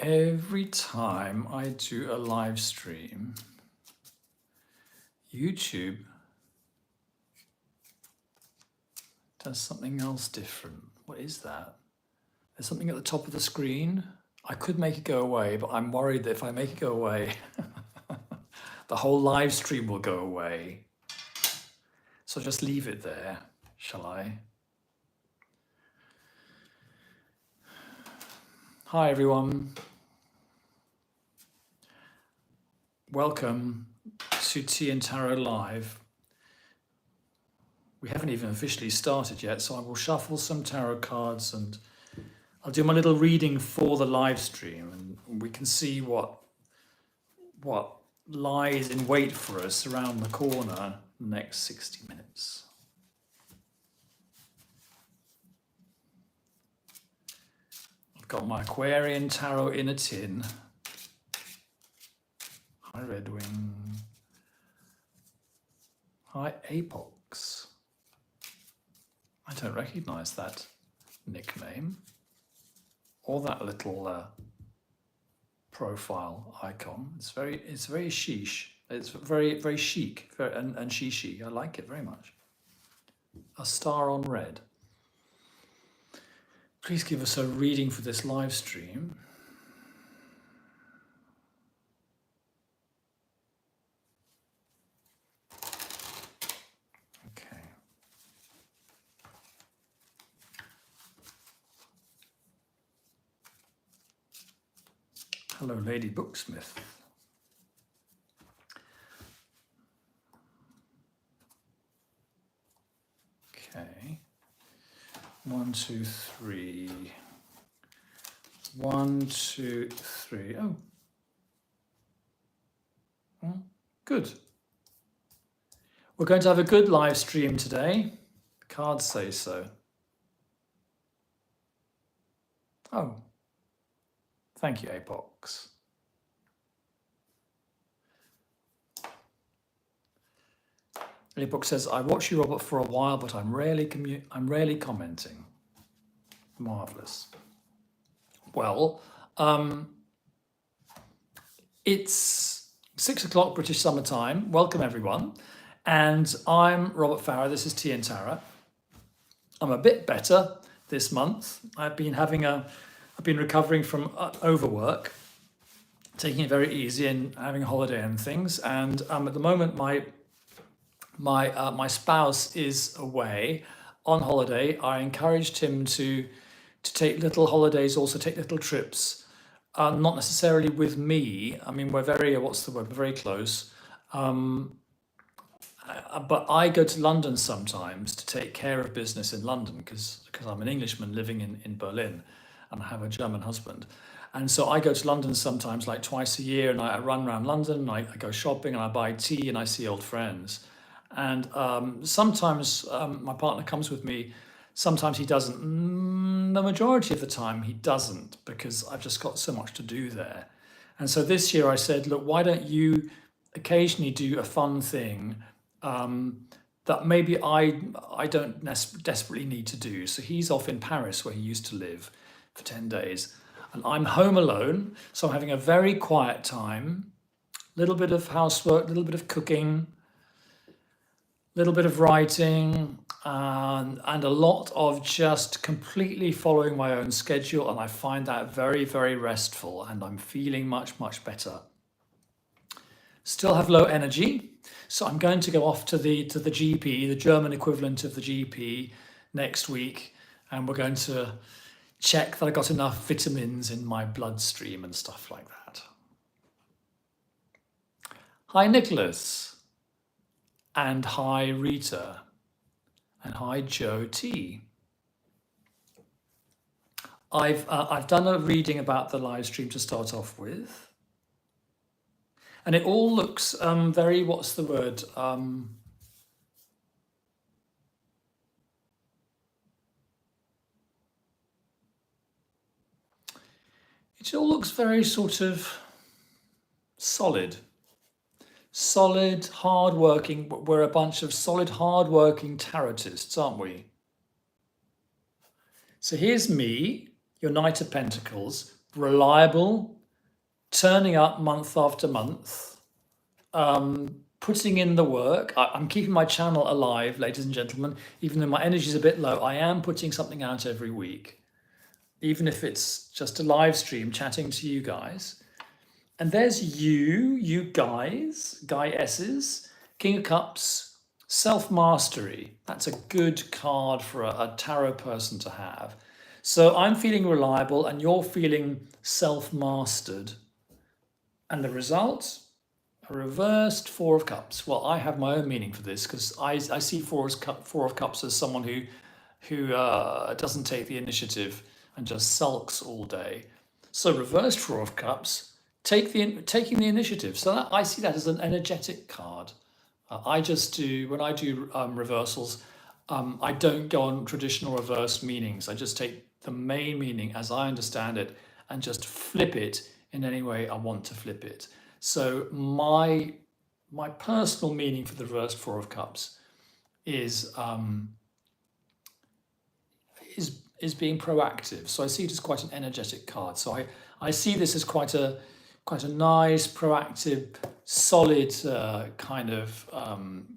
Every time I do a live stream, YouTube does something else different. What is that? There's something at the top of the screen. I could make it go away, but I'm worried that if I make it go away, the whole live stream will go away. So just leave it there, shall I? Hi, everyone. Welcome to Tea and Tarot Live. We haven't even officially started yet, so I will shuffle some tarot cards and I'll do my little reading for the live stream, and we can see what lies in wait for us around the corner the next 60 minutes. I've got my Aquarian tarot in a tin. Hi, Redwing. Hi, Apox. I don't recognize that nickname or that little profile icon. It's very chic. It's very chic and shishi. I like it very much. A star on red. Please give us a reading for this live stream. Okay. Hello, Lady Booksmith. Okay. 1, 2, 3. 1, 2, 3. Oh. Well, good. We're going to have a good live stream today. The cards say so. Oh. Thank you, Apox. Apox says, I watch you, Robert, for a while, but I'm rarely commenting. Marvelous. Well, it's 6 o'clock British Summer Time. Welcome, everyone. And I'm Robert Farrer. This is Tea and Tarot. I'm a bit better this month. I've been recovering from overwork, taking it very easy and having a holiday and things. And at the moment, my spouse is away on holiday. I encouraged him to take little holidays, also take little trips, not necessarily with me. I mean, we're very, we're very close. But I go to London sometimes to take care of business in London because I'm an Englishman living in Berlin and I have a German husband. And so I go to London sometimes, like twice a year, and I run around London, I go shopping and I buy tea and I see old friends. And sometimes my partner comes with me. Sometimes he doesn't. The majority of the time he doesn't, because I've just got so much to do there. And so this year I said, look, why don't you occasionally do a fun thing that maybe I don't desperately need to do. So he's off in Paris, where he used to live, for 10 days. And I'm home alone, so I'm having a very quiet time. Little bit of housework, little bit of cooking, little bit of writing, and a lot of just completely following my own schedule. And I find that very, very restful, and I'm feeling much, much better. Still have low energy, so I'm going to go off to the GP, the German equivalent of the GP, next week, and we're going to check that I got enough vitamins in my bloodstream and stuff like that. Hi, Nicholas. And hi, Rita. And hi, Joe T. I've done a reading about the live stream to start off with. And it all looks very, what's the word? It all looks very sort of solid. Solid, hard-working. We're a bunch of solid, hard-working tarotists, aren't we? So here's me, your Knight of Pentacles, reliable, turning up month after month, putting in the work. I'm keeping my channel alive, ladies and gentlemen. Even though my energy is a bit low, I am putting something out every week, even if it's just a live stream chatting to you guys. And there's you guys, Guy S's, King of Cups, self-mastery. That's a good card for a tarot person to have. So I'm feeling reliable and you're feeling self-mastered. And the result, a reversed Four of Cups. Well, I have my own meaning for this because I see Four of Cups as someone who doesn't take the initiative and just sulks all day. So reversed Four of Cups, taking the initiative. So that, I see that as an energetic card. I just do, when I do reversals, I don't go on traditional reverse meanings. I just take the main meaning as I understand it and just flip it in any way I want to flip it. So my personal meaning for the reversed Four of Cups is being proactive. So I see it as quite an energetic card. So I see this as quite a nice, proactive, solid kind of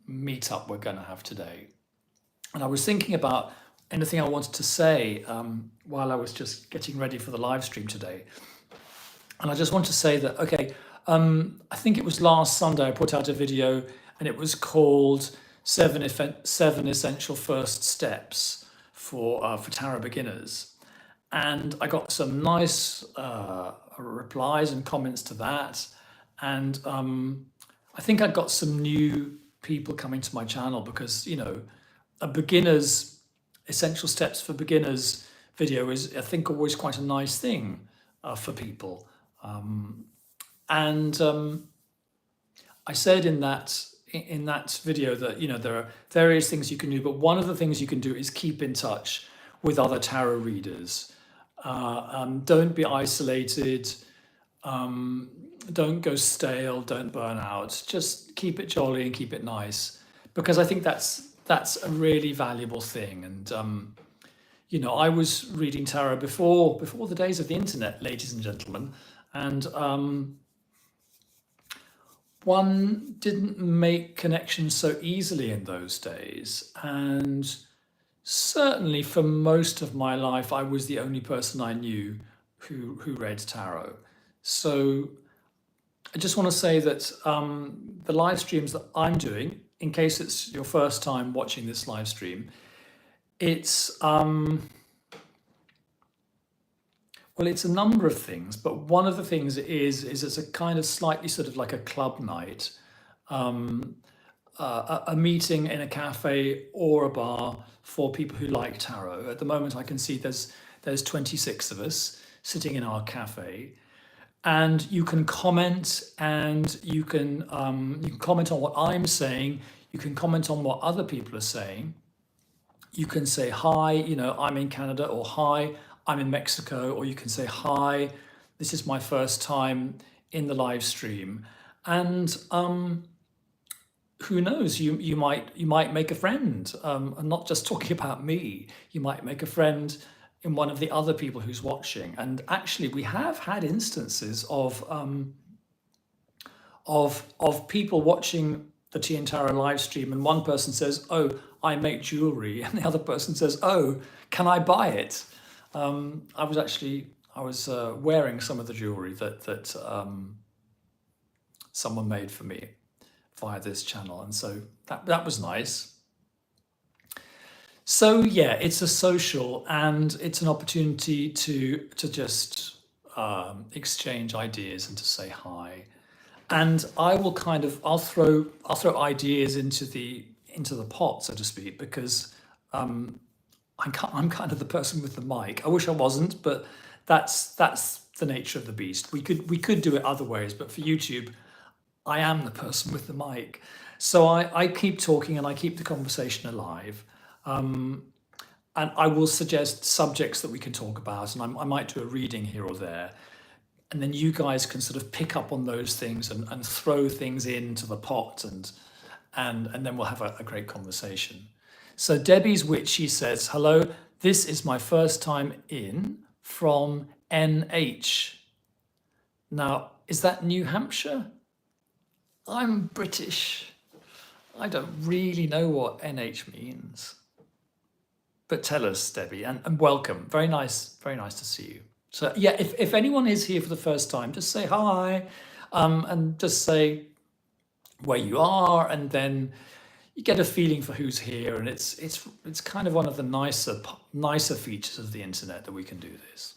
meetup we're going to have today. And I was thinking about anything I wanted to say while I was just getting ready for the live stream today. And I just want to say that, okay, I think it was last Sunday I put out a video and it was called Seven Essential First Steps for tarot beginners. And I got some nice replies and comments to that. And I think I got some new people coming to my channel because, a beginner's essential steps for beginners video is, I think, always quite a nice thing for people. I said in that video that, there are various things you can do, but one of the things you can do is keep in touch with other tarot readers. Don't be isolated. Don't go stale. Don't burn out. Just keep it jolly and keep it nice, because I think that's a really valuable thing. And I was reading tarot before the days of the internet, ladies and gentlemen, and one didn't make connections so easily in those days. And certainly for most of my life, I was the only person I knew who read tarot. So I just want to say that the live streams that I'm doing, in case it's your first time watching this live stream, it's it's a number of things, but one of the things is it's a kind of slightly sort of like a club night, a meeting in a cafe or a bar for people who like tarot. At the moment, I can see there's 26 of us sitting in our cafe, and you can comment, and you can comment on what I'm saying. You can comment on what other people are saying. You can say, hi, I'm in Canada, or hi, I'm in Mexico, or you can say, hi, this is my first time in the live stream. And who knows, you might make a friend. I'm not just talking about me. You might make a friend in one of the other people who's watching. And actually, we have had instances of people watching the Tea and Tarot live stream, and one person says, oh, I make jewelry, and the other person says, oh, can I buy it? I was wearing some of the jewelry that someone made for me via this channel, and so that was nice. So yeah, it's a social, and it's an opportunity to just exchange ideas and to say hi. And I will I'll throw ideas into the pot, so to speak, because I'm kind of the person with the mic. I wish I wasn't, but that's the nature of the beast. We could do it other ways, but for YouTube, I am the person with the mic. So I keep talking and I keep the conversation alive. And I will suggest subjects that we can talk about, and I might do a reading here or there. And then you guys can sort of pick up on those things and throw things into the pot, and then we'll have a great conversation. So Debbie's Witchy says, hello, this is my first time in from NH. Now, is that New Hampshire? I'm British. I don't really know what NH means. But tell us, Debbie, and welcome. Very nice to see you. So yeah, if anyone is here for the first time, just say hi, and just say where you are, and then you get a feeling for who's here, and it's kind of one of the nicer features of the internet that we can do this.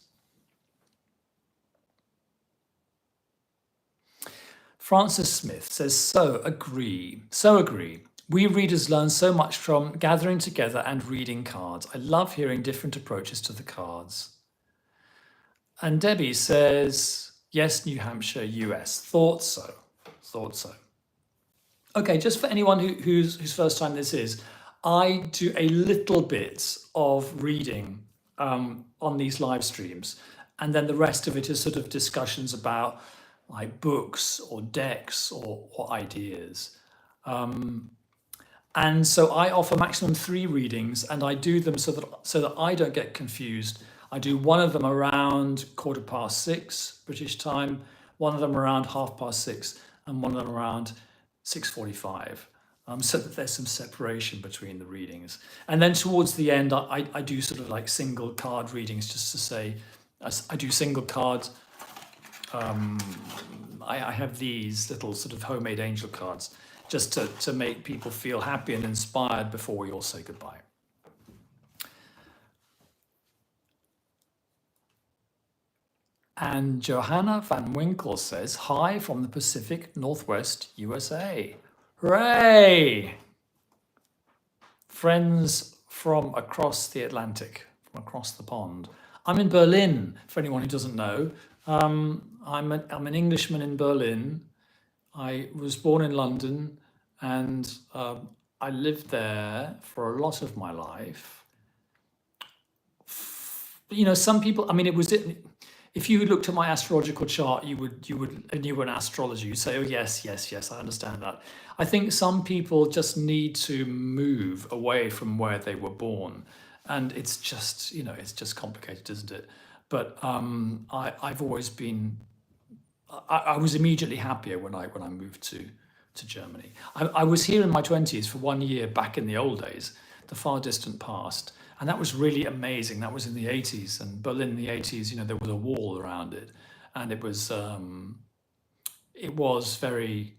Francis Smith says, so agree. We readers learn so much from gathering together and reading cards. I love hearing different approaches to the cards. And Debbie says, yes, New Hampshire, US. Thought so. Okay, just for anyone whose first time this is, I do a little bit of reading on these live streams, and then the rest of it is sort of discussions about like books or decks or ideas. And so I offer maximum 3 readings, and I do them so that I don't get confused. I do one of them around 6:15 British time, one of them around 6:30, and one of them around 6:45, so that there's some separation between the readings. And then towards the end, I do sort of like single card readings, just to say, I do single cards. I have these little sort of homemade angel cards, just to make people feel happy and inspired before we all say goodbye. And Johanna Van Winkle says, hi from the Pacific Northwest, USA. Hooray! Friends from across the Atlantic, from across the pond. I'm in Berlin, for anyone who doesn't know. I'm an Englishman in Berlin. I was born in London, and I lived there for a lot of my life. You know, some people, I mean, if you looked at my astrological chart, you would, and you were in astrology, you'd say, oh, yes, I understand that. I think some people just need to move away from where they were born. And it's just, it's just complicated, isn't it? But I've always been, I was immediately happier when I moved to Germany. I was here in my 20s for 1 year back in the old days, the far distant past. And that was really amazing. That was in the 80s, and Berlin in the 80s, there was a wall around it. And it was very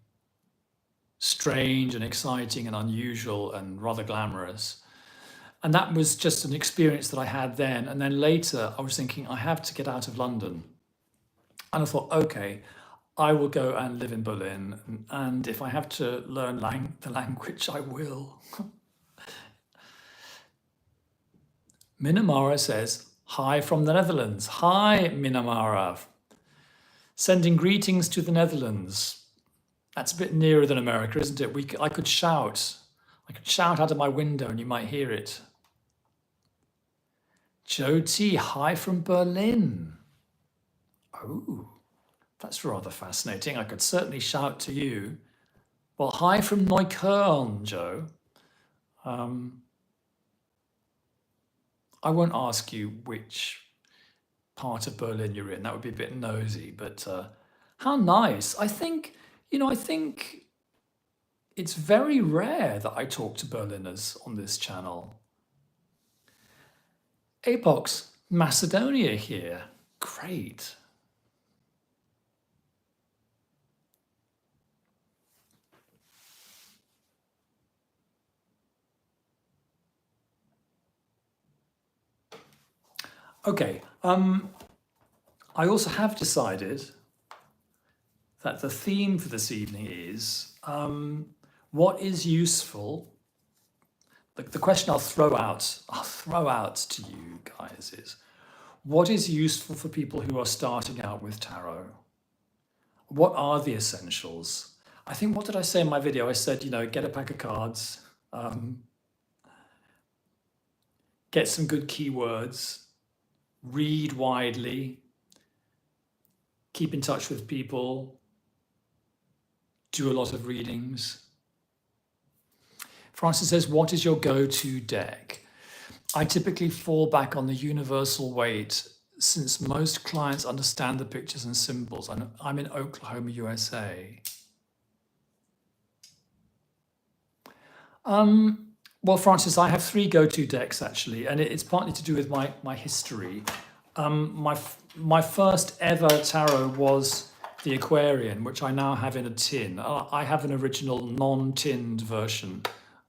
strange and exciting and unusual and rather glamorous. And that was just an experience that I had then. And then later I was thinking, I have to get out of London. And I thought, okay, I will go and live in Berlin. And if I have to learn the language, I will. Minamara says, hi from the Netherlands. Hi, Minamara. Sending greetings to the Netherlands. That's a bit nearer than America, isn't it? I could shout. I could shout out of my window and you might hear it. Joe T, hi from Berlin. Oh, that's rather fascinating. I could certainly shout to you. Well, hi from Neukölln, Joe. I won't ask you which part of Berlin you're in. That would be a bit nosy, but how nice. I think it's very rare that I talk to Berliners on this channel. Apox, Macedonia here. Great. Okay, I also have decided that the theme for this evening is what is useful. The question I'll throw out to you guys is, what is useful for people who are starting out with tarot? What are the essentials? I think, what did I say in my video? I said, get a pack of cards, get some good keywords, read widely, keep in touch with people, do a lot of readings. Francis says, what is your go-to deck? I typically fall back on the Universal Weight since most clients understand the pictures and symbols. I'm in Oklahoma, USA. Well, Francis, I have three go-to decks actually, and it's partly to do with my history. My first ever tarot was the Aquarian, which I now have in a tin. I have an original non-tinned version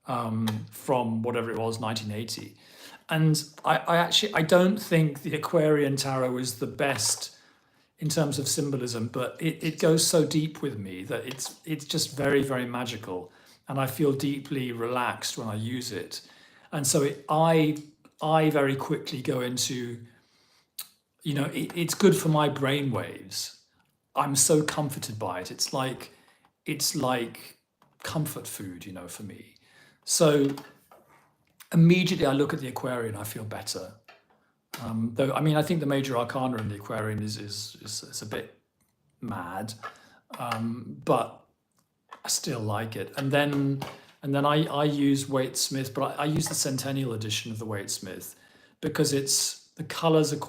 from whatever it was, 1980. And I don't think the Aquarian tarot is the best in terms of symbolism, but it goes so deep with me that it's just very, very magical. And I feel deeply relaxed when I use it. And so I very quickly go into, it's good for my brain waves. I'm so comforted by it. It's like comfort food, for me. So immediately I look at the Aquarian, I feel better. Though I think the major arcana in the Aquarian is a bit mad, but I still like it. And then I use Waite Smith, but I use the Centennial edition of the Waite Smith because the colours have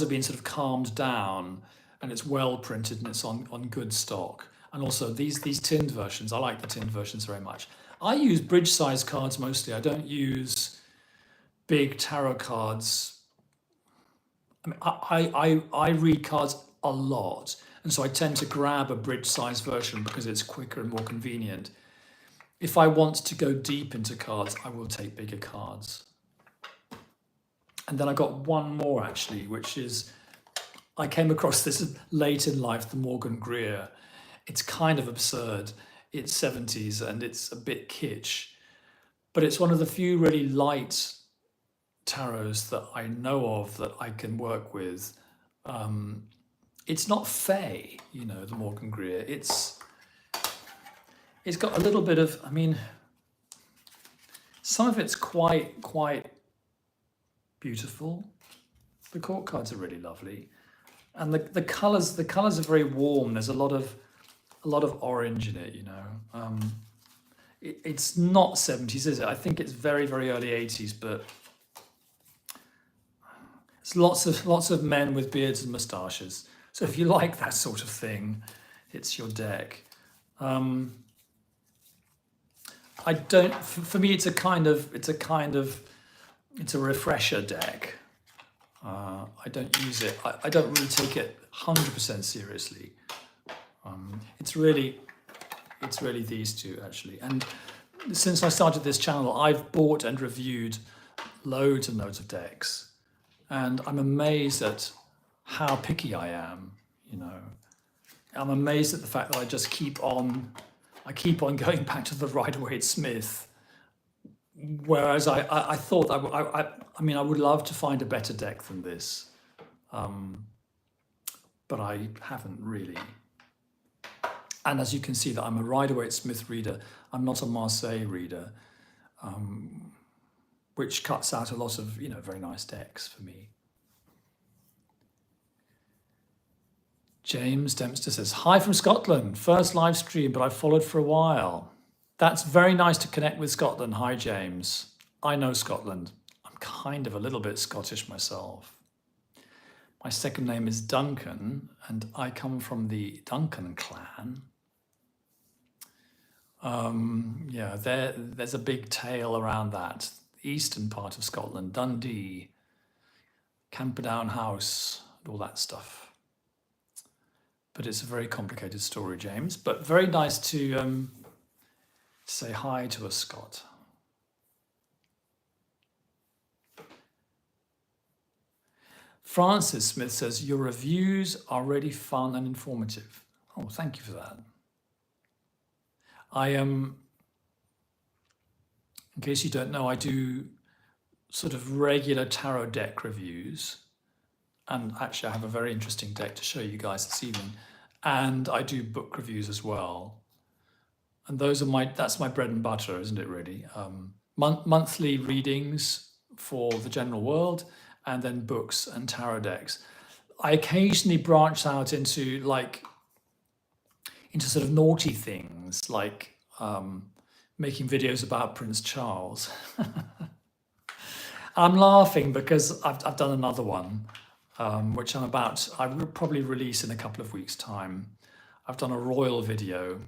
been sort of calmed down, and it's well printed and it's on good stock. And also these tinned versions, I like the tinned versions very much. I use bridge size cards mostly. I don't use big tarot cards. I read cards a lot, and so I tend to grab a bridge size version because it's quicker and more convenient. If I want to go deep into cards, I will take bigger cards. And then I got one more actually, which is, I came across this late in life, the Morgan Greer. It's kind of absurd. It's 70s and it's a bit kitsch, but it's one of the few really light tarots that I know of that I can work with. It's not fey, the Morgan Greer. It's got a little bit of, some of it's quite beautiful. The court cards are really lovely, and the colors are very warm. There's a lot of orange in it. It's not 70s, is it? I think it's very, very early 80s, but it's lots of men with beards and moustaches. So if you like that sort of thing, it's your deck. I don't. For me, it's a refresher deck. I don't use it. I don't really take it 100% seriously. It's really these two actually. And since I started this channel, I've bought and reviewed loads and loads of decks, and I'm amazed at how picky I am. I'm amazed at the fact that I keep on going back to the Rider-Waite Smith. Whereas I thought I would love to find a better deck than this, but I haven't really. And as you can see, that I'm a Rider-Waite Smith reader. I'm not a Marseille reader, which cuts out a lot of very nice decks for me. James Dempster says, "Hi from Scotland. First live stream, but I've followed for a while." That's very nice to connect with Scotland. Hi, James. I know Scotland. I'm kind of a little bit Scottish myself. My second name is Duncan, and I come from the Duncan clan. There's a big tale around that. Eastern part of Scotland, Dundee, Camperdown House, and all that stuff. But it's a very complicated story, James. But very nice to say hi to a Scot. Francis Smith says, "Your reviews are really fun and informative." Oh, thank you for that. In case you don't know, I do sort of regular tarot deck reviews. And actually, I have a very interesting deck to show you guys this evening. And I do book reviews as well. And that's my bread and butter, isn't it, really? Monthly readings for the general world, and then books and tarot decks. I occasionally branch out into sort of naughty things, like making videos about Prince Charles. I'm laughing because I've done another one, which I will probably release in a couple of weeks' time. I've done a royal video,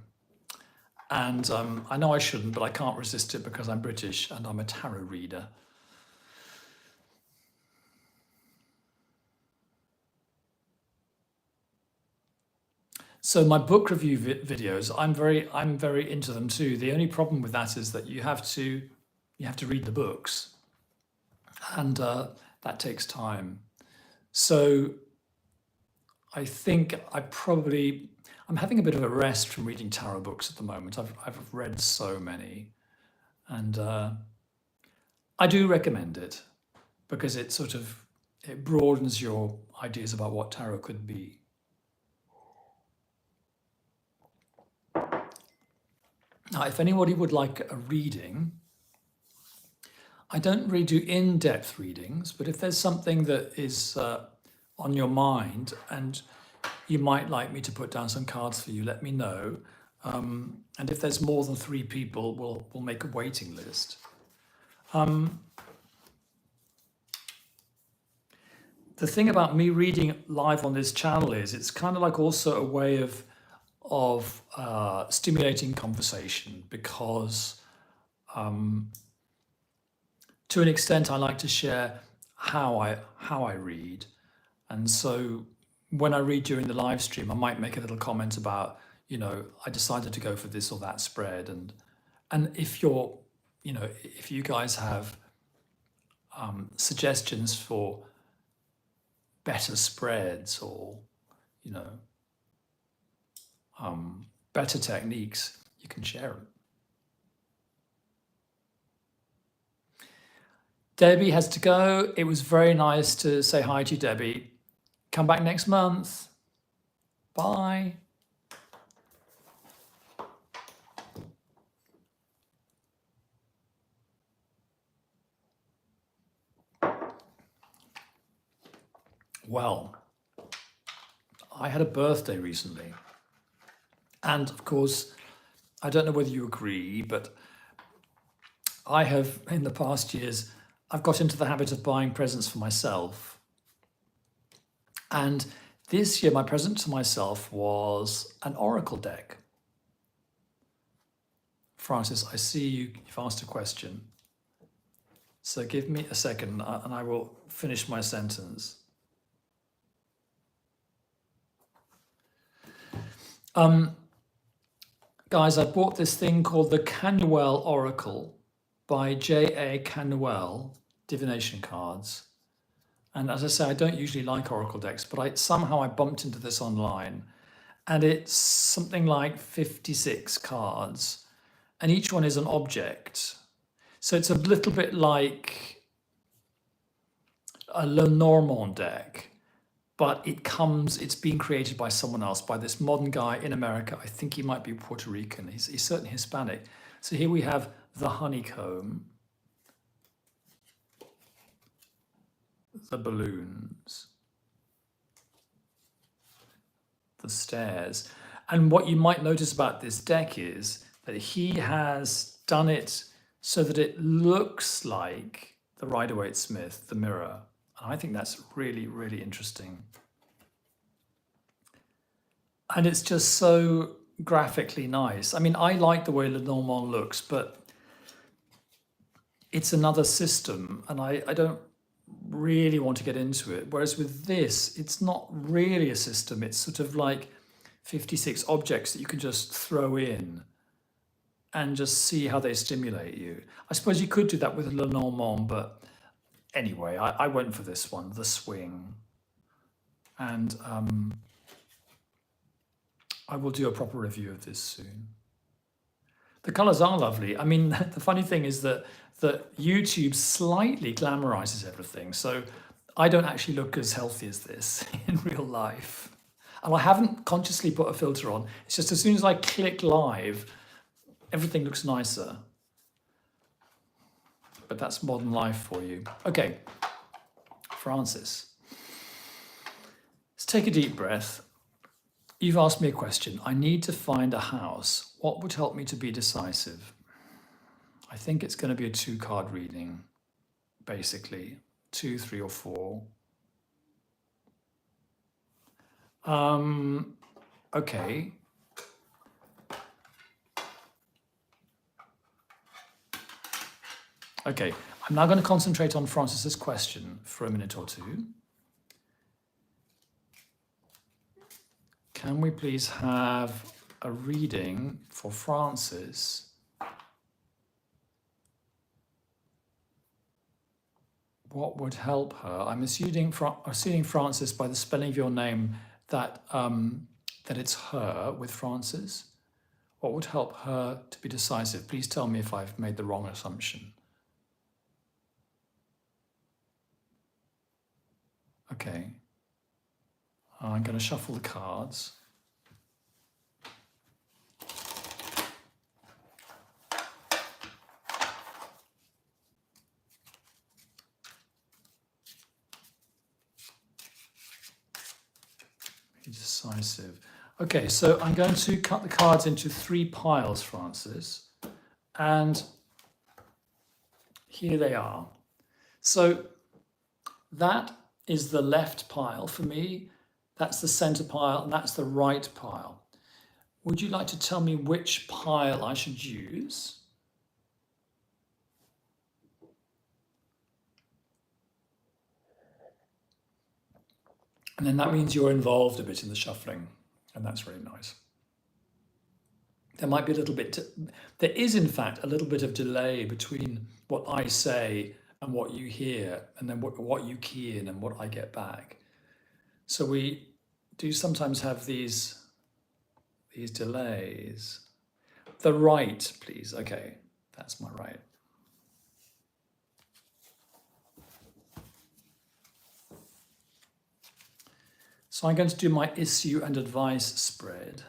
and I know I shouldn't, but I can't resist it because I'm British and I'm a tarot reader. So my book review videos, I'm very into them too. The only problem with that is that you have to read the books, and that takes time. So I think I'm having a bit of a rest from reading tarot books at the moment. I've read so many, and I do recommend it because it broadens your ideas about what tarot could be. Now, if anybody would like a reading, I don't really do in-depth readings, but if there's something that is on your mind and you might like me to put down some cards for you, let me know. And if there's more than 3 people, we'll make a waiting list. The thing about me reading live on this channel is it's kind of like also a way of stimulating conversation, because to an extent I like to share how I read, and so when I read during the live stream I might make a little comment about, I decided to go for this or that spread, and if if you guys have suggestions for better spreads or better techniques, you can share them. Debbie has to go. It was very nice to say hi to you, Debbie. Come back next month. Bye. Well, I had a birthday recently. And of course, I don't know whether you agree, but I have, in the past years, I've got into the habit of buying presents for myself. And this year, my present to myself was an oracle deck. Francis, I see you've asked a question. So give me a second and I will finish my sentence. Guys, I bought this thing called the Canuel Oracle by J.A. Canuel, divination cards. And as I say, I don't usually like oracle decks, but somehow I bumped into this online, and it's something like 56 cards, and each one is an object. So it's a little bit like a Lenormand deck, but it's being created by someone else, by this modern guy in America. I think he might be Puerto Rican. He's certainly Hispanic. So here we have the honeycomb, the balloons, the stairs. And what you might notice about this deck is that he has done it so that it looks like the Rider-Waite-Smith, the mirror. And I think that's really, really interesting. And it's just so graphically nice. I mean, I like the way Lenormand looks, but it's another system, and I don't really want to get into it. Whereas with this, it's not really a system. It's sort of like 56 objects that you can just throw in and just see how they stimulate you. I suppose you could do that with Lenormand, but anyway, I went for this one, the swing. And I will do a proper review of this soon. The colors are lovely. I mean, the funny thing is that YouTube slightly glamorizes everything. So I don't actually look as healthy as this in real life. And I haven't consciously put a filter on. It's just as soon as I click live, everything looks nicer. But that's modern life for you. Okay, Francis. Let's take a deep breath. You've asked me a question. I need to find a house. What would help me to be decisive? I think it's going to be a 2-card reading basically. 2, 3, or 4. Okay. Okay, I'm now going to concentrate on Francis's question for a minute or two. Can we please have a reading for Francis? What would help her? I'm assuming Francis by the spelling of your name that that it's her with Francis. What would help her to be decisive? Please tell me if I've made the wrong assumption. Okay. I'm going to shuffle the cards. Be decisive. Okay, so I'm going to cut the cards into 3 piles, Francis. And here they are. So that is the left pile for me. That's the center pile, and that's the right pile. Would you like to tell me which pile I should use? And then that means you're involved a bit in the shuffling, and that's really nice. There might be a little bit, there is in fact a little bit of delay between what I say and what you hear, and then what you key in and what I get back. So we do sometimes have these delays. The right, please. Okay, that's my right. So I'm going to do my issue and advice spread.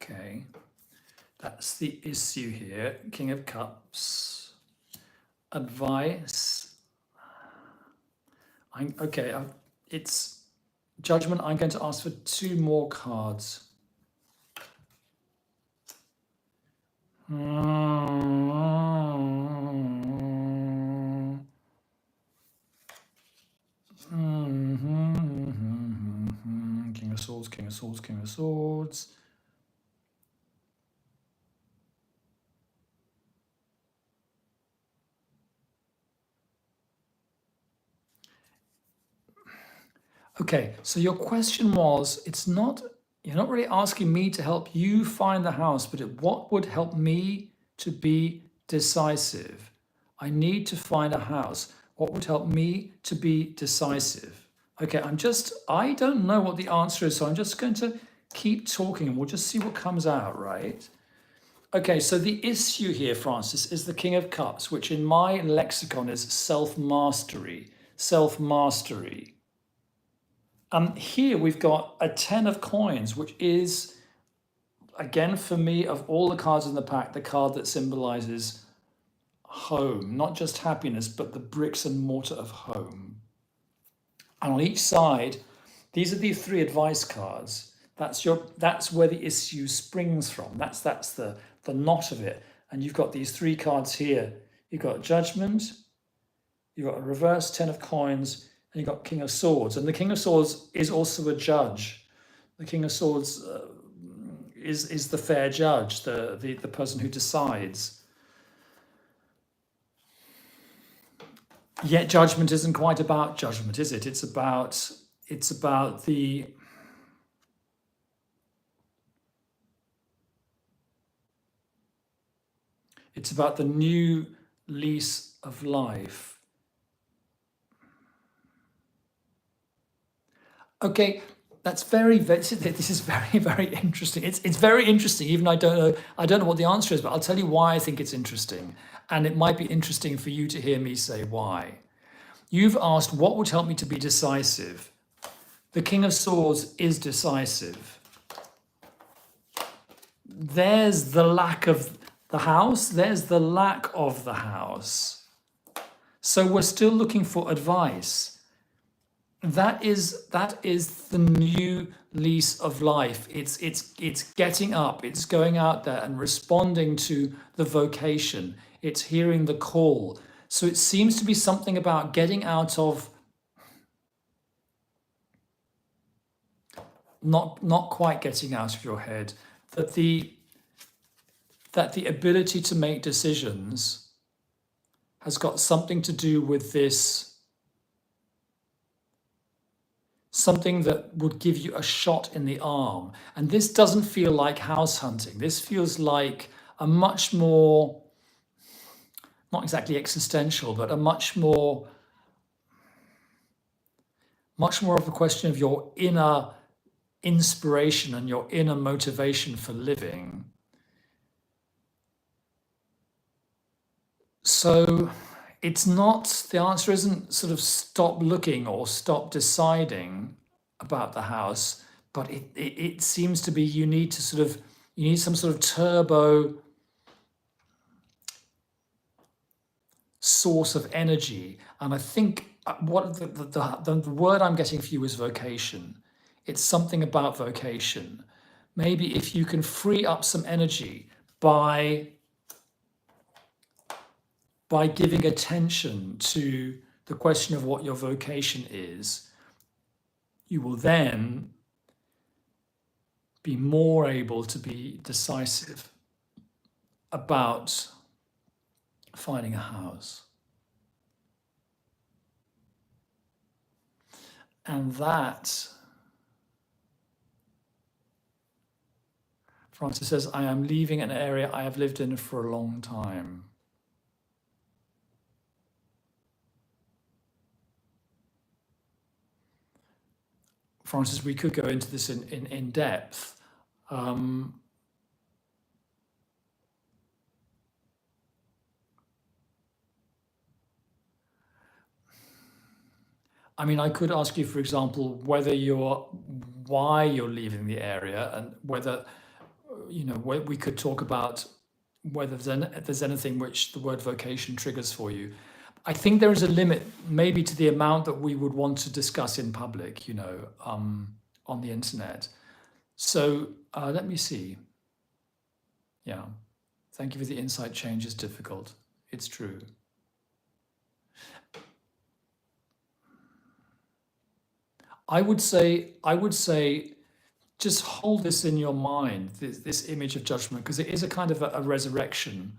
Okay, that's the issue here. King of Cups. Advice. It's judgment. I'm going to ask for 2 more cards. King of Swords, King of Swords, King of Swords. Okay, so your question was, you're not really asking me to help you find the house, but what would help me to be decisive? I need to find a house. What would help me to be decisive? Okay, I don't know what the answer is, so I'm just going to keep talking and we'll just see what comes out, right? Okay, so the issue here, Francis, is the King of Cups, which in my lexicon is self-mastery. Self-mastery. Here we've got a 10 of coins, which is, again, for me, of all the cards in the pack, the card that symbolizes home, not just happiness, but the bricks and mortar of home. And on each side, these are the 3 advice cards. That's where the issue springs from. That's the knot of it. And you've got these 3 cards here. You've got Judgment, you've got a reverse 10 of coins, and you've got King of Swords. And the King of Swords is also a judge. The King of Swords is the fair judge, the person who decides. Yet judgment isn't quite about judgment, is it? It's about the new lease of life. Okay, this is very, very interesting. It's very interesting, even I don't know what the answer is, but I'll tell you why I think it's interesting. And it might be interesting for you to hear me say why. You've asked what would help me to be decisive. The King of Swords is decisive. There's the lack of the house. There's the lack of the house. So we're still looking for advice. that is the new lease of life. It's getting up, it's going out there and responding to the vocation. It's hearing the call. So it seems to be something about getting out of not quite getting out of your head, that the ability to make decisions has got something to do with this, something that would give you a shot in the arm. And this doesn't feel like house hunting. This feels like a much more, not exactly existential, but a much more of a question of your inner inspiration and your inner motivation for living. So it's not, the answer isn't sort of stop looking or stop deciding about the house, but it seems to be you need some sort of turbo source of energy. And I think what the word I'm getting for you is vocation. It's something about vocation. Maybe if you can free up some energy by giving attention to the question of what your vocation is, you will then be more able to be decisive about finding a house. And that, Francis says, I am leaving an area I have lived in for a long time. Francis, we could go into this in depth. I mean, I could ask you, for example, why you're leaving the area, and whether, we could talk about whether there's anything which the word vocation triggers for you. I think there is a limit, maybe, to the amount that we would want to discuss in public, on the internet. So let me see. Yeah. Thank you for the insight. Change is difficult. It's true. I would say, just hold this in your mind, this image of judgment, because it is a kind of a resurrection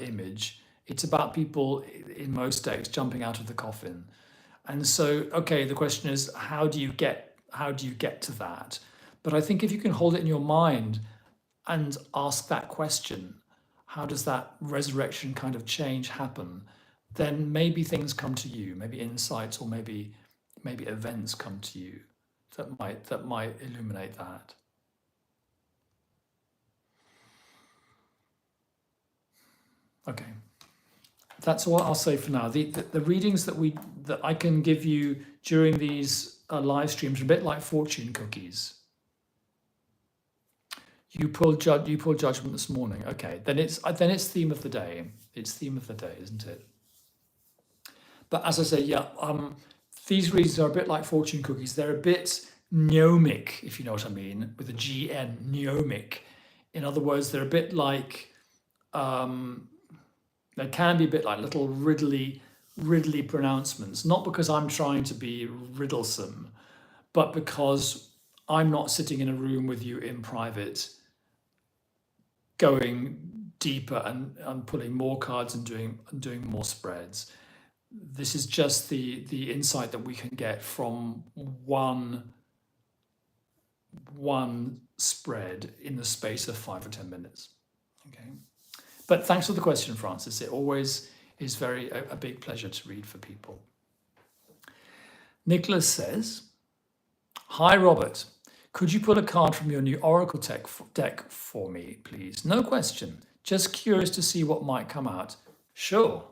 image. It's about people in most days jumping out of the coffin. And so, okay, the question is, how do you get to that? But I think if you can hold it in your mind and ask that question, how does that resurrection kind of change happen? Then maybe things come to you, maybe insights, or maybe events come to you that might illuminate that. Okay, that's what I'll say for now. The readings that I can give you during these live streams are a bit like fortune cookies. You pulled judgment this morning. Okay, then it's theme of the day. It's theme of the day, isn't it? But as I say, yeah, these readings are a bit like fortune cookies. They're a bit gnomic, if you know what I mean, with a GN, gnomic. In other words, they're a bit like, they can be a bit like little riddly pronouncements, not because I'm trying to be riddlesome, but because I'm not sitting in a room with you in private, going deeper and pulling more cards and doing more spreads. This is just the insight that we can get from one spread in the space of 5 or 10 minutes. Okay, but thanks for the question, Francis. It always is a big pleasure to read for people. Nicholas says, "Hi, Robert. Could you pull a card from your new Oracle deck for me, please? No question. Just curious to see what might come out." Sure.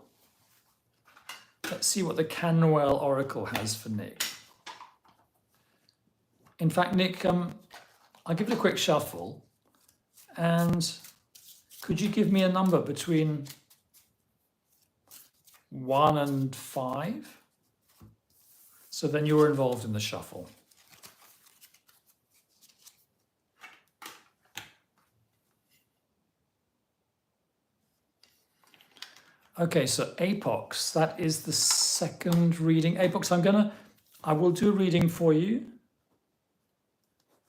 Let's see what the Canwell Oracle has for Nick. In fact, Nick, I'll give it a quick shuffle. And could you give me a number between 1 and 5? So then you're involved in the shuffle. Okay, so Apox, that is the second reading. Apox, I will do a reading for you.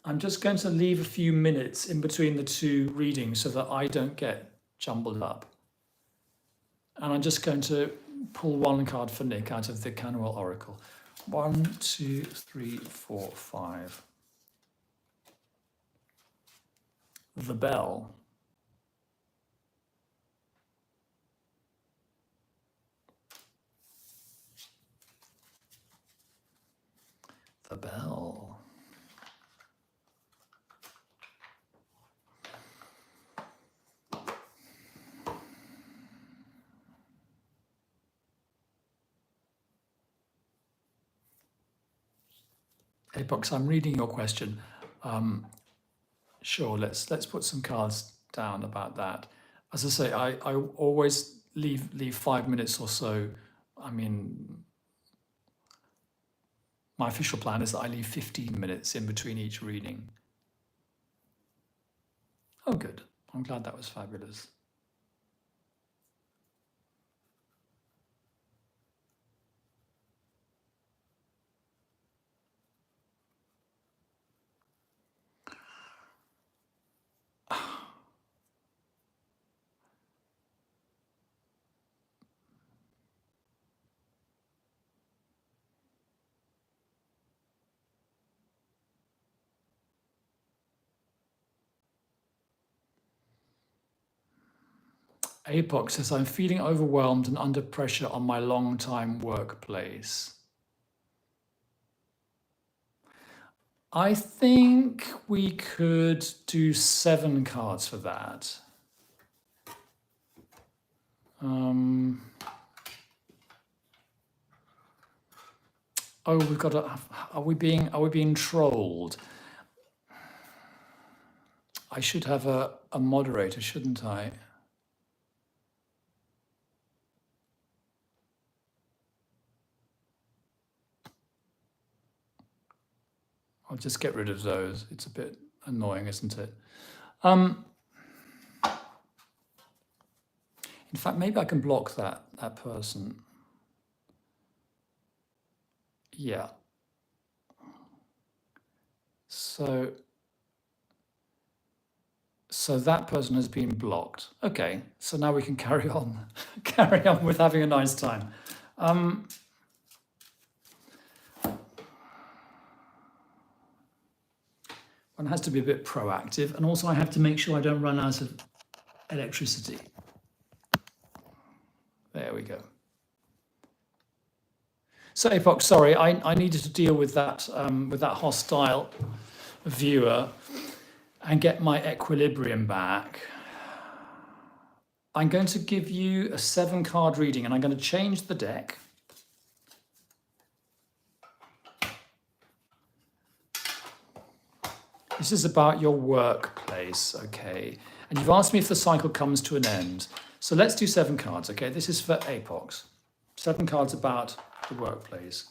I'm just going to leave a few minutes in between the two readings so that I don't get jumbled up. And I'm just going to pull one card for Nick out of the Canwell Oracle. 1, 2, 3, 4, 5. The Bell. The Bell. Apox, I'm reading your question. Sure, let's put some cards down about that. As I say, I always leave 5 minutes or so. I mean, my official plan is that I leave 15 minutes in between each reading. Oh, good. I'm glad that was fabulous. Apox says, I'm feeling overwhelmed and under pressure on my long-time workplace. I think we could do 7 cards for that. Oh, we've got to. Are we being trolled? I should have a moderator, shouldn't I? I'll just get rid of those. It's a bit annoying, isn't it? In fact, maybe I can block that person. Yeah. So that person has been blocked. Okay, so now we can carry on with having a nice time. One has to be a bit proactive, and also I have to make sure I don't run out of electricity. There we go. So Apox, sorry, I needed to deal with that hostile viewer and get my equilibrium back. I'm going to give you a 7-card reading, and I'm going to change the deck. This is about your workplace, okay? And you've asked me if the cycle comes to an end. So let's do 7 cards, okay? This is for Apox. 7 cards about the workplace.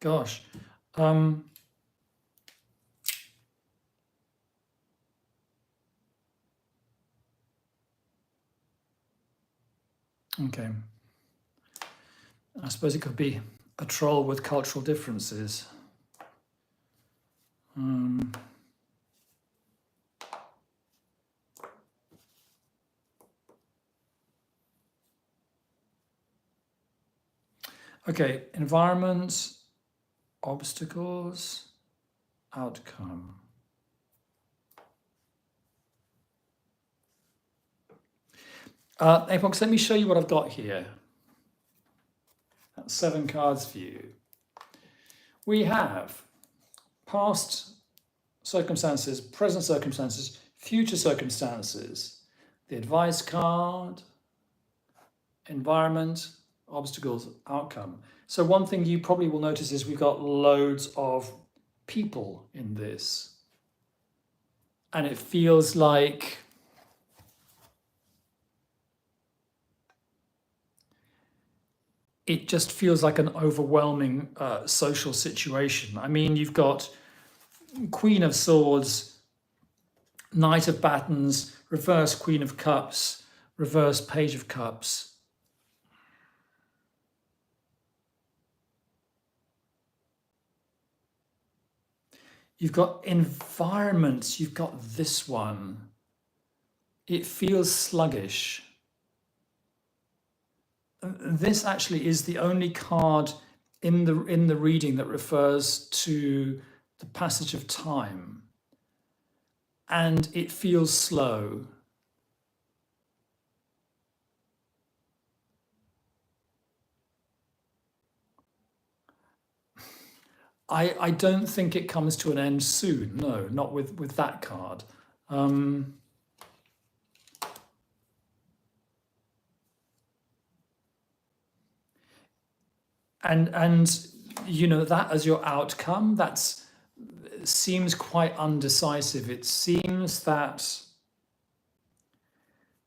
Gosh. Okay. I suppose it could be a troll with cultural differences. Okay, environment, obstacles, outcome. Apox, let me show you what I've got here. That's 7 cards for you. We have past circumstances, present circumstances, future circumstances, the advice card, environment, obstacles, outcome. So one thing you probably will notice is we've got loads of people in this. And it feels like it just feels like an overwhelming social situation. I mean, you've got Queen of Swords, Knight of Batons, reverse Queen of Cups, reverse Page of Cups. You've got environments, you've got this one. It feels sluggish. This actually is the only card in the reading that refers to the passage of time. And it feels slow. I don't think it comes to an end soon. No, not with that card. And you know, that as your outcome, that's seems quite undecisive. It seems that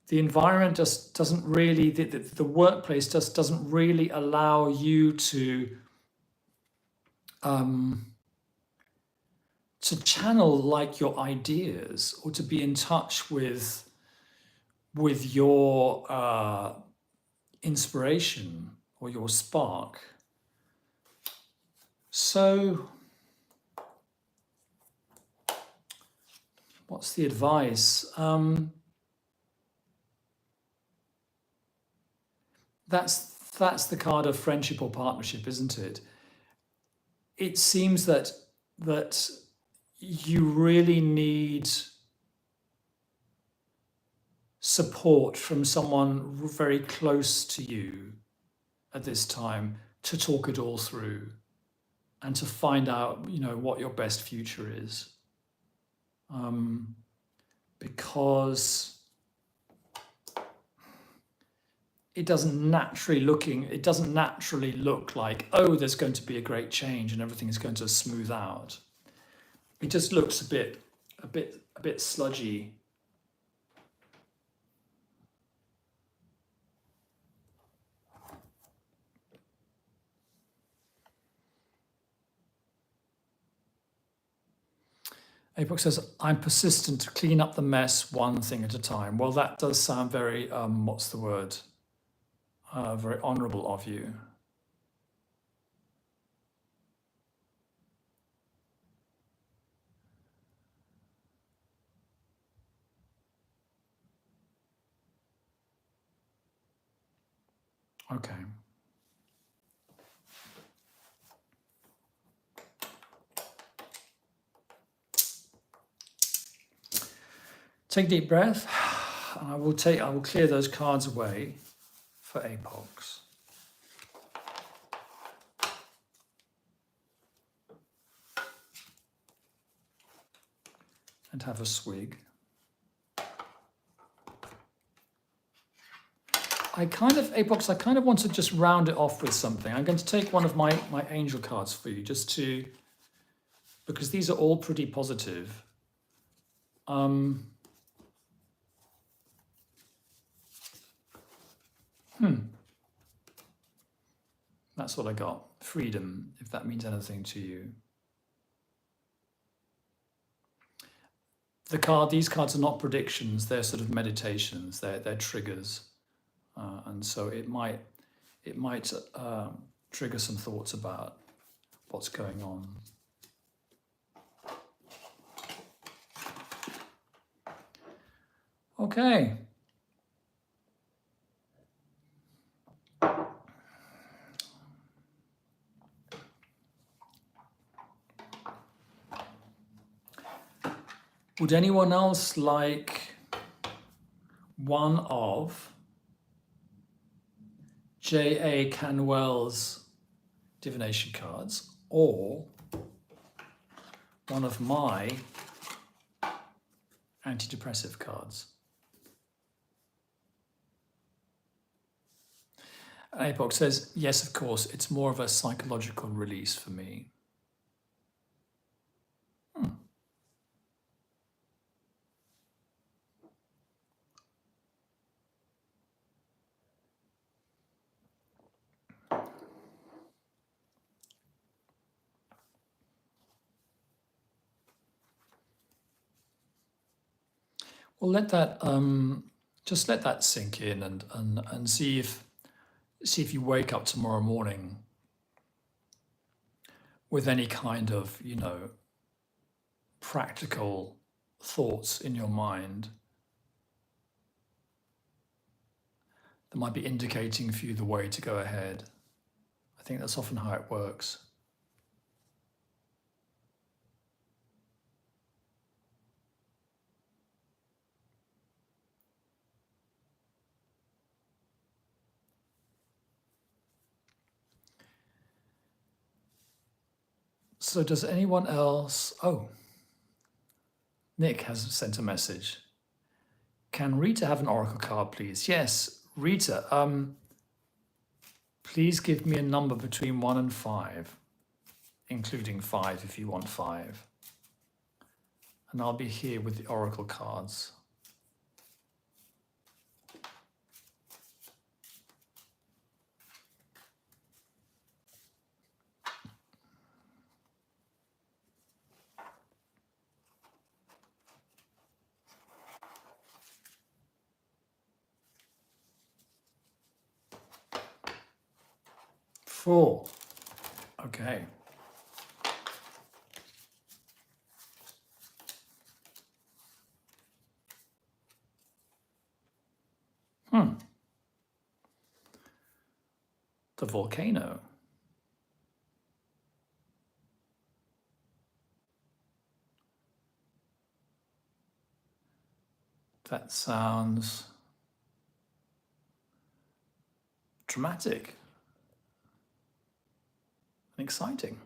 the environment just doesn't really, the workplace just doesn't really allow you to channel like your ideas or to be in touch with your inspiration or your spark. So what's the advice? That's the card of friendship or partnership, isn't it? It seems that you really need support from someone very close to you at this time to talk it all through and to find out, you know, what your best future is. Because it doesn't naturally look like, oh, there's going to be a great change and everything is going to smooth out. It just looks a bit sludgy. April says, I'm persistent to clean up the mess one thing at a time. Well, that does sound very, what's the word? Very honourable of you. Okay. Take a deep breath, and I will clear those cards away for Apox. And have a swig. Apox, I kind of want to just round it off with something. I'm going to take one of my angel cards for you, because these are all pretty positive. That's what I got. Freedom, if that means anything to you. These cards are not predictions, they're sort of meditations, they're triggers. And so it might trigger some thoughts about what's going on. Okay. Would anyone else like one of J.A. Canwell's divination cards or one of my antidepressive cards? And APOC says, yes, of course, it's more of a psychological release for me. Well, let that just let that sink in and see if you wake up tomorrow morning with any kind of, practical thoughts in your mind that might be indicating for you the way to go ahead. I think that's often how it works. So does anyone else? Oh, Nick has sent a message. Can Rita have an oracle card, please? Yes, Rita. Please give me a number between 1 and 5, including 5 if you want 5. And I'll be here with the oracle cards. Four. Okay. The volcano. That sounds dramatic and exciting.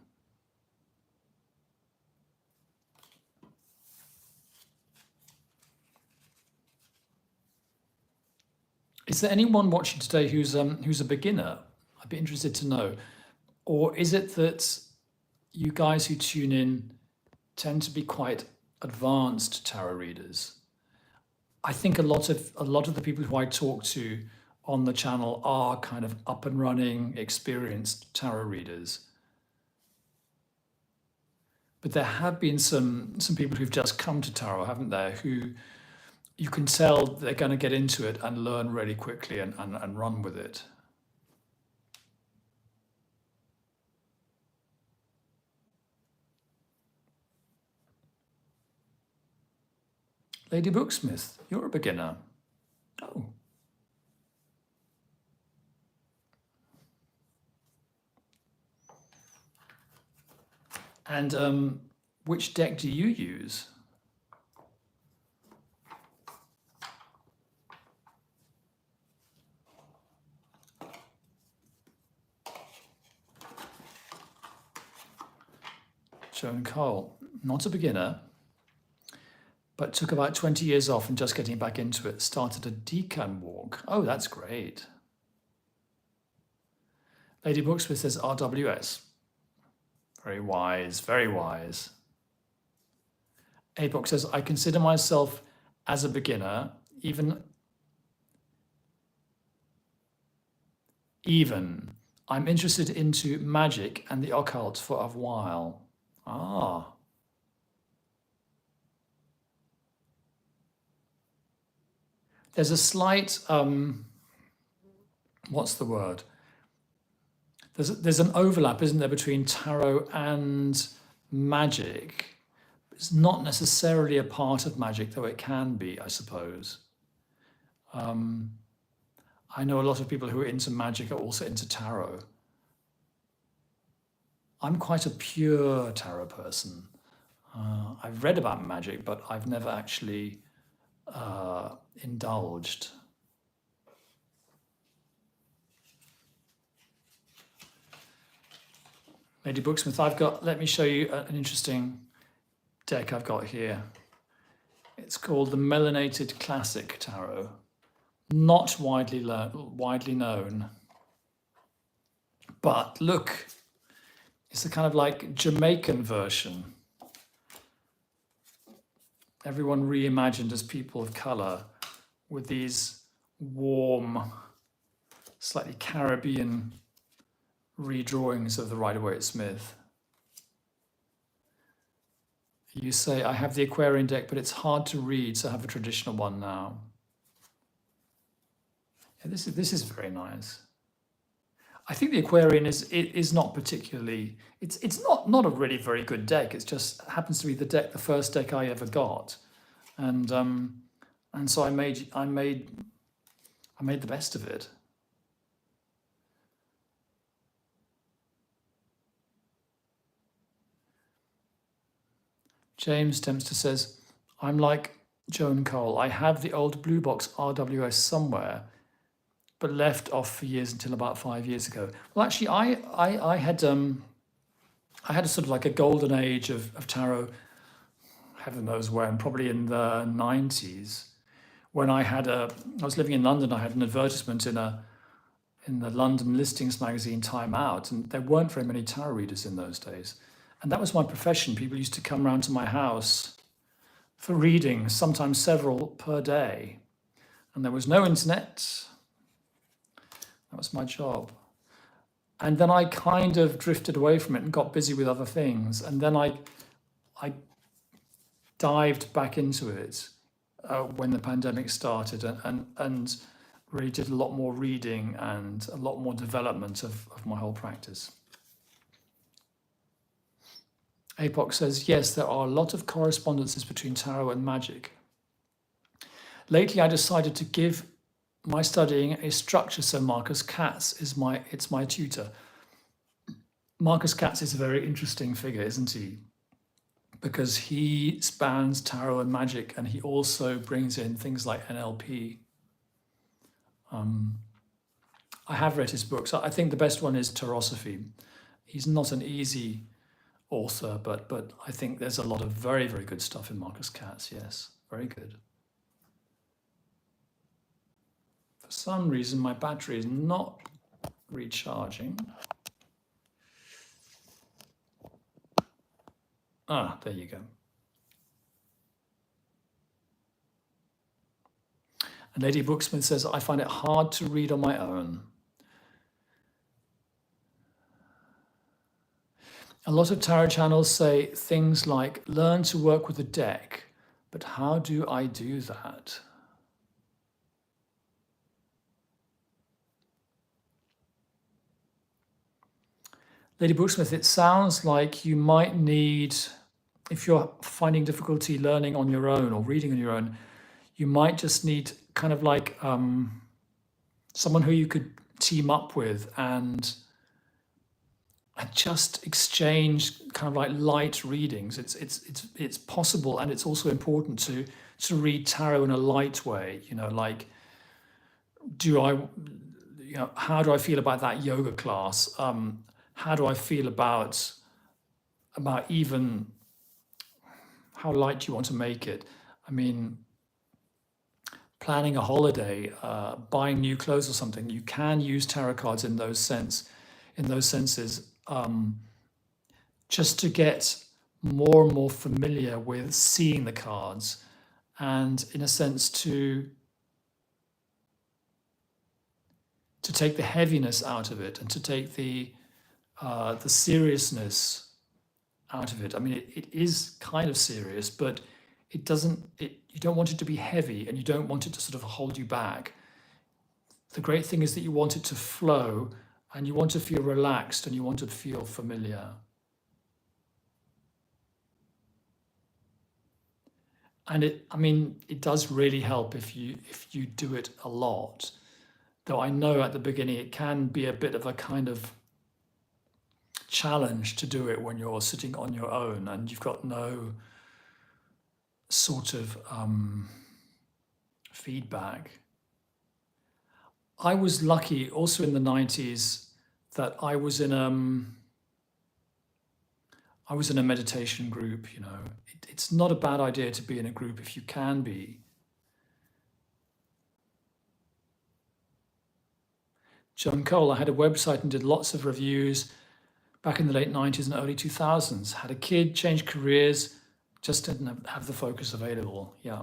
Is there anyone watching today who's a beginner? I'd be interested to know. Or is it that you guys who tune in tend to be quite advanced tarot readers? I think a lot of the people who I talk to on the channel are kind of up and running, experienced tarot readers. But there have been some people who've just come to tarot, haven't there, who you can tell they're going to get into it and learn really quickly and run with it. Lady Booksmith, you're a beginner. Oh. And which deck do you use? Joan Cole, not a beginner, but took about 20 years off and just getting back into it. Started a decan walk. Oh, that's great. Lady Booksmith says RWS. Very wise, very wise. A-Book says, I consider myself as a beginner, even I'm interested into magic and the occult for a while. Ah. There's a slight, what's the word? There's an overlap, isn't there, between tarot and magic. It's not necessarily a part of magic, though it can be, I suppose. I know a lot of people who are into magic are also into tarot. I'm quite a pure tarot person. I've read about magic, but I've never actually indulged. Lady Booksmith, let me show you an interesting deck I've got here. It's called the Melanated Classic Tarot. Not widely known, but look, it's a kind of like Jamaican version. Everyone reimagined as people of color with these warm, slightly Caribbean redrawings of the Rider-Waite-Smith. You say, I have the Aquarian deck, but it's hard to read, so I have a traditional one now. Yeah, this is very nice. I think the Aquarian is not particularly, it's not a really very good deck. It just happens to be the first deck I ever got, and so I made the best of it. James Dempster says, I'm like Joan Cole. I have the old blue box RWS somewhere, but left off for years until about 5 years ago. Well, actually, I had a sort of like a golden age of tarot, heaven knows when, probably in the 90s, when I was living in London. I had an advertisement in the London listings magazine Time Out, and there weren't very many tarot readers in those days. And that was my profession. People used to come round to my house for readings, sometimes several per day. And there was no internet. That was my job. And then I kind of drifted away from it and got busy with other things. And then I dived back into it when the pandemic started, and really did a lot more reading and a lot more development of my whole practice. APOC says, yes, there are a lot of correspondences between tarot and magic. Lately, I decided to give my studying a structure, so Marcus Katz is my tutor. Marcus Katz is a very interesting figure, isn't he? Because he spans tarot and magic, and he also brings in things like NLP. I have read his books. I think the best one is Tarosophy. He's not an easy author, but I think there's a lot of very, very good stuff in Marcus Katz. Yes, very good. For some reason, my battery is not recharging. There you go. And Lady Booksmith says, I find it hard to read on my own. A lot of tarot channels say things like, learn to work with a deck, but how do I do that? Lady Booksmith, it sounds like you might need, if you're finding difficulty learning on your own or reading on your own, you might just need kind of like someone who you could team up with and just exchange kind of like light readings. It's possible, and it's also important to read tarot in a light way. Like, how do I feel about that yoga class? How do I feel about even how light you want to make it? I mean, planning a holiday, buying new clothes or something, you can use tarot cards in those senses, just to get more and more familiar with seeing the cards, and in a sense to take the heaviness out of it and to take the seriousness out of it. I mean, it is kind of serious, but you don't want it to be heavy, and you don't want it to sort of hold you back. The great thing is that you want it to flow, and you want to feel relaxed, and you want to feel familiar. And it does really help if you do it a lot. Though I know at the beginning it can be a bit of a kind of challenge to do it when you're sitting on your own and you've got no sort of feedback. I was lucky also in the 90s that I was in a meditation group. It's not a bad idea to be in a group if you can be. Joan Cole, I had a website and did lots of reviews back in the late 90s and early 2000s. Had a kid, changed careers, just didn't have the focus available. Yeah.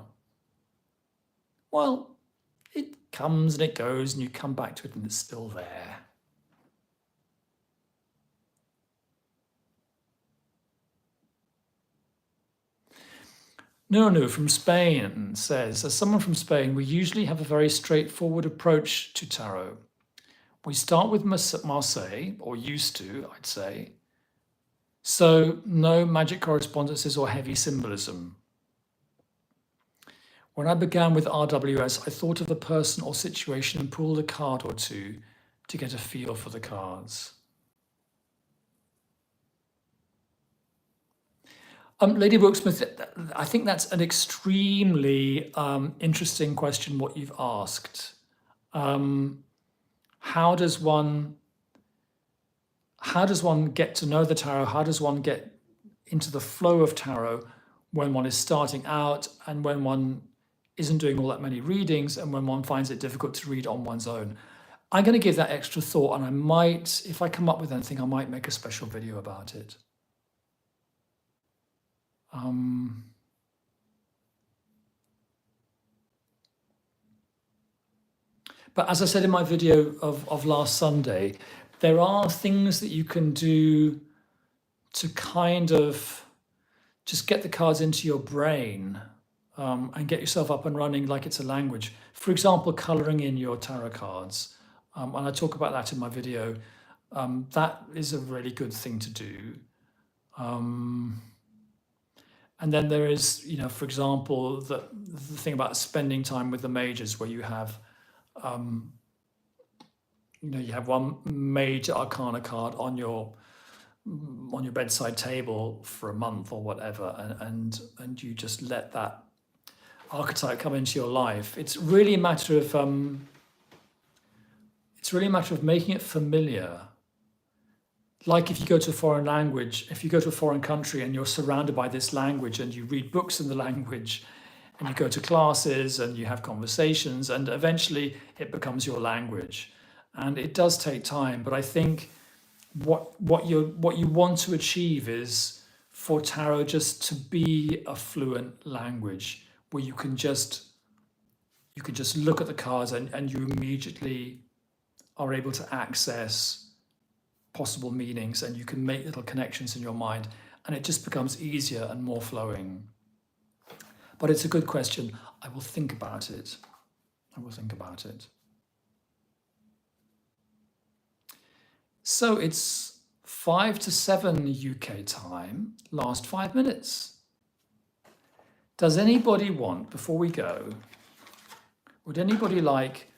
Well, it comes and it goes and you come back to it and it's still there. No, from Spain says, as someone from Spain, we usually have a very straightforward approach to tarot. We start with Marseille, or used to, I'd say. So no magic correspondences or heavy symbolism. When I began with RWS, I thought of a person or situation and pulled a card or two to get a feel for the cards. Lady Brooksmith, I think that's an extremely interesting question, what you've asked. How does one get to know the tarot? How does one get into the flow of tarot when one is starting out and when one isn't doing all that many readings and when one finds it difficult to read on one's own? I'm going to give that extra thought, and I might, if I come up with anything, I might make a special video about it. But as I said in my video of last Sunday, there are things that you can do to kind of just get the cards into your brain and get yourself up and running like it's a language. For example, coloring in your tarot cards. And I talk about that in my video. That is a really good thing to do. And then there is, for example, the thing about spending time with the mages, where you have, you have one major arcana card on your bedside table for a month or whatever, and you just let that archetype come into your life. It's really a matter of making it familiar. Like if you go to a foreign language, if you go to a foreign country and you're surrounded by this language and you read books in the language and you go to classes and you have conversations and eventually it becomes your language. And it does take time, but I think what you want to achieve is for tarot just to be a fluent language where you can just look at the cards and you immediately are able to access possible meanings, and you can make little connections in your mind, and it just becomes easier and more flowing. But it's a good question. I will think about it. So it's 5 to 7 UK time, last 5 minutes. Does anybody want, before we go, would anybody like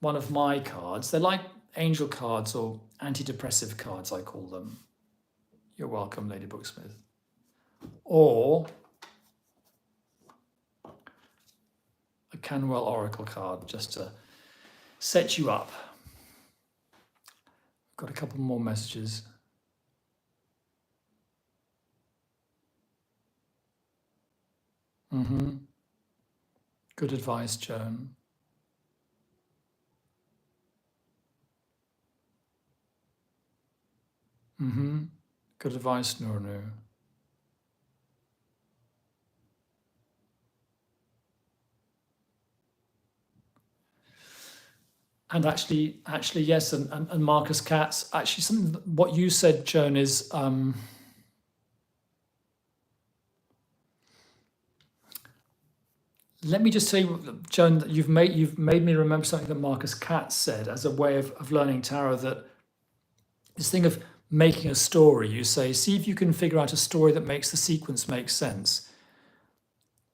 one of my cards? They're like angel cards or anti-depressive cards, I call them. You're welcome, Lady Brooksmith. Or a Canwell Oracle card, just to set you up. Got a couple more messages. Good advice, Joan. Good advice, Nurnu. And actually, yes, and Marcus Katz, actually what you said, Joan, is let me just say, Joan, that you've made me remember something that Marcus Katz said as a way of learning tarot, that this thing of making a story, you say, see if you can figure out a story that makes the sequence make sense.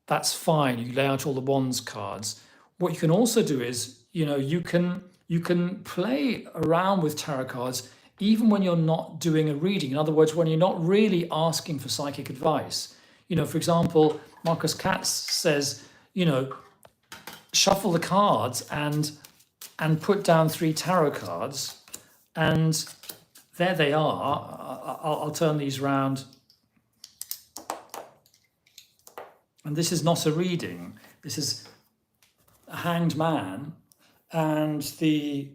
That's fine. You lay out all the wands cards. What you can also do is, you can play around with tarot cards even when you're not doing a reading. In other words, when you're not really asking for psychic advice. For example, Marcus Katz says, shuffle the cards and put down 3 tarot cards, and there they are. I'll turn these round. And this is not a reading. This is a Hanged Man and the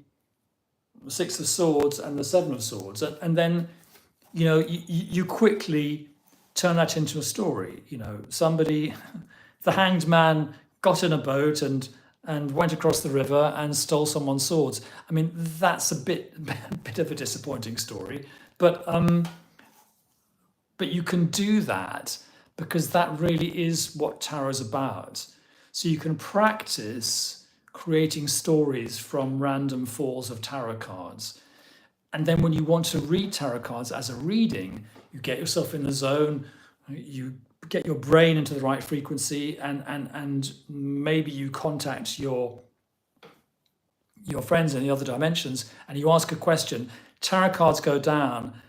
6 of Swords and the 7 of Swords. And then, you quickly turn that into a story. Somebody, the Hanged Man got in a boat and went across the river and stole someone's swords. I mean, that's a bit of a disappointing story, but you can do that because that really is what tarot is about. So you can practice creating stories from random falls of tarot cards. And then when you want to read tarot cards as a reading, you get yourself in the zone, you get your brain into the right frequency, and maybe you contact your friends in the other dimensions and you ask a question, tarot cards go down,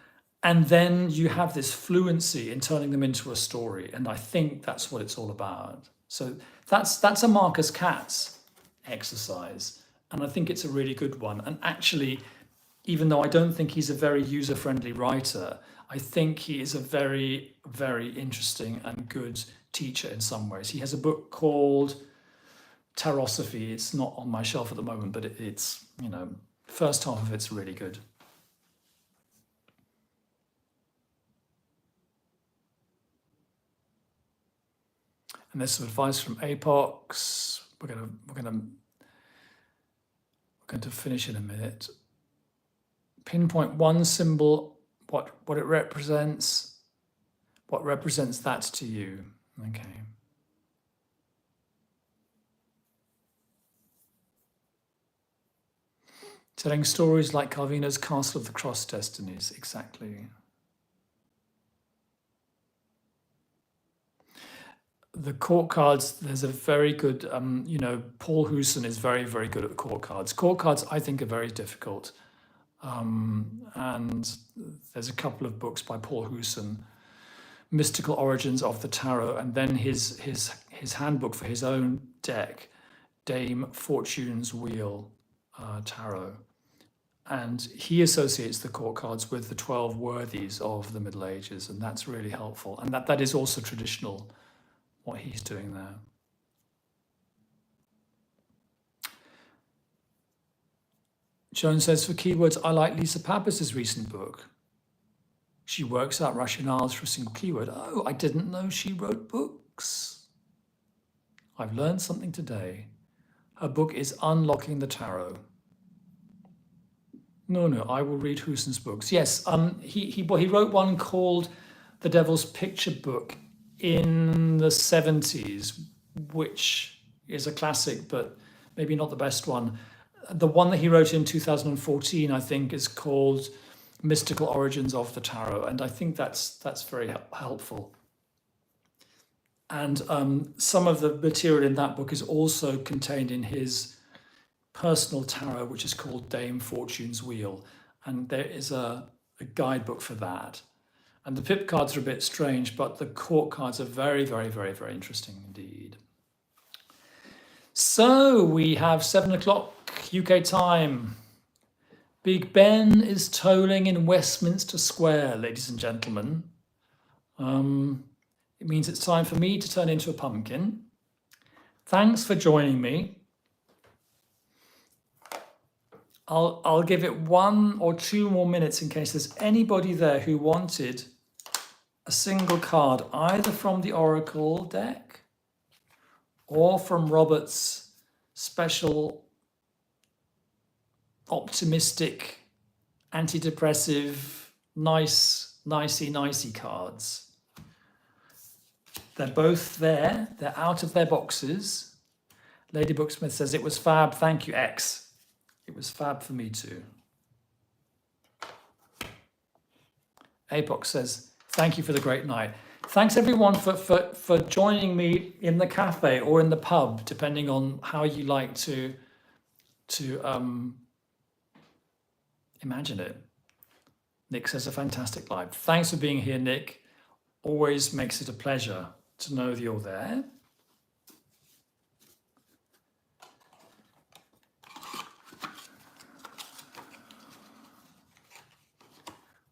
and then you have this fluency in turning them into a story. And I think that's what it's all about. So that's a Marcus Katz exercise, and I think it's a really good one. And actually, even though I don't think he's a very user-friendly writer, I think he is a very, very interesting and good teacher in some ways. He has a book called Tarosophy. It's not on my shelf at the moment, but it's, first half of it's really good. And there's some advice from Apox. We're going to finish in a minute. Pinpoint one symbol, what it represents, what represents that to you. Okay. Telling stories like Calvino's Castle of the Cross Destinies, exactly. The court cards, there's a very good, Paul Hewson is very, very good at the court cards. Court cards, I think, are very difficult. And there's a couple of books by Paul Hewson, Mystical Origins of the Tarot, and then his handbook for his own deck, Dame Fortune's Wheel Tarot. And he associates the court cards with the 12 worthies of the Middle Ages, and that's really helpful. And that is also traditional, what he's doing there. Joan says, for keywords, I like Lisa Pappas's recent book. She works out rationales for a single keyword. Oh, I didn't know she wrote books. I've learned something today. Her book is Unlocking the Tarot. No, I will read Hewson's books. Yes, he wrote one called The Devil's Picture Book in the 70s, which is a classic, but maybe not the best one. The one that he wrote in 2014, I think, is called Mystical Origins of the Tarot, and I think that's very helpful. And some of the material in that book is also contained in his personal tarot, which is called Dame Fortune's Wheel, and there is a guidebook for that. And the pip cards are a bit strange, but the court cards are very, very, very, very interesting indeed. So we have 7 o'clock UK time. Big Ben is tolling in Westminster Square, ladies and gentlemen. It means it's time for me to turn into a pumpkin. Thanks for joining me. I'll give it 1 or 2 more minutes in case there's anybody there who wanted a single card, either from the Oracle deck or from Robert's special optimistic, antidepressive, nicey cards. They're both there. They're out of their boxes. Lady Booksmith says, it was fab. Thank you, X. It was fab for me too. Apox says, thank you for the great night. Thanks everyone for joining me in the cafe or in the pub, depending on how you like to imagine it. Nick says a fantastic live. Thanks for being here, Nick. Always makes it a pleasure to know that you're there.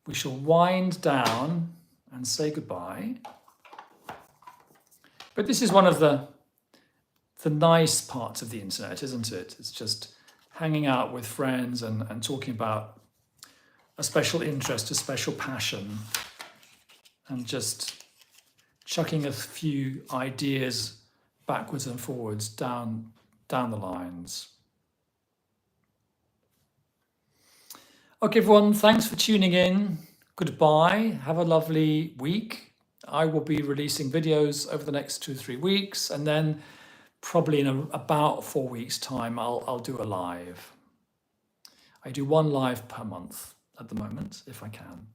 We shall wind down and say goodbye. But this is one of the nice parts of the internet, isn't it? It's just hanging out with friends and talking about a special interest, a special passion, and just chucking a few ideas backwards and forwards down the lines. Okay, everyone, thanks for tuning in. Goodbye. Have a lovely week. I will be releasing videos over the next 2 or 3 weeks, and then probably in about 4 weeks' time, I'll do a live. I do 1 live per month at the moment, if I can.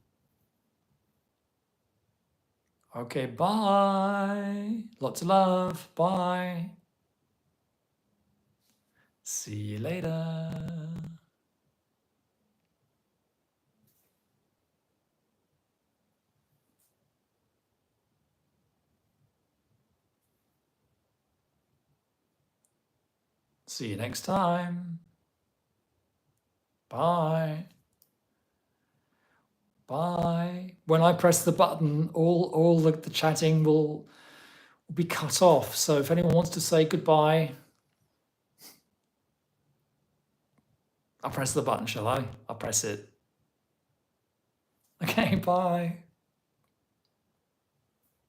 Okay, bye. Lots of love. Bye. See you later. See you next time. Bye. Bye. When I press the button, all the chatting will be cut off. So if anyone wants to say goodbye, I'll press the button, shall I? I'll press it. Okay, bye.